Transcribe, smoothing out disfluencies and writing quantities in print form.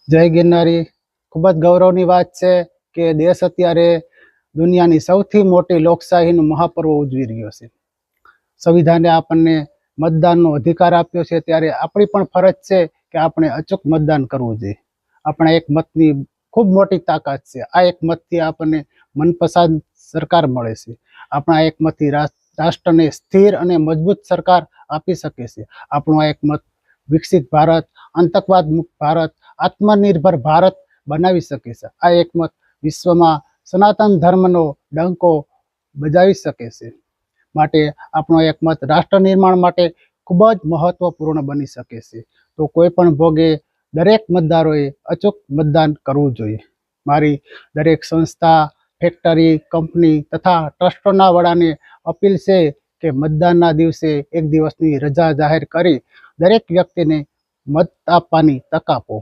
જય ગિરનારી. ખૂબ જ ગૌરવની વાત છે કે દેશ અત્યારે દુનિયાની સૌથી મોટી લોકશાહીનું મહાપર્વ ઉજવી રહ્યો છે. સંવિધાને આપણને મતદાનનો અધિકાર આપ્યો છે, ત્યારે આપણી પણ ફરજ છે કે આપણે અચૂક મતદાન કરવું જોઈએ. આપણા એક મતની ખૂબ મોટી તાકાત છે. આ એક મતથી આપણને મનપસંદ સરકાર મળે છે. આપણા એક મતથી રાષ્ટ્રને સ્થિર અને મજબૂત સરકાર આપી શકે છે. આપણો એક મત વિકસિત ભારત, આતંકવાદ મુક્ત ભારત, આત્મનિર્ભર ભારત બનાવી શકે છે. આ એક મત વિશ્વમાં સનાતન ધર્મનો ડંકો બજાવી શકે છે. માટે આપણો એક મત રાષ્ટ્ર નિર્માણ માટે ખૂબ જ મહત્વપૂર્ણ બની શકે છે. તો કોઈ પણ ભોગે દરેક મતદારોએ અચૂક મતદાન કરવું જોઈએ. મારી દરેક સંસ્થા, ફેક્ટરી, કંપની તથા ટ્રસ્ટોના વડાને અપીલ છે કે મતદાનના દિવસે એક દિવસની રજા જાહેર કરી દરેક વ્યક્તિને મત આપવાની તક આપો.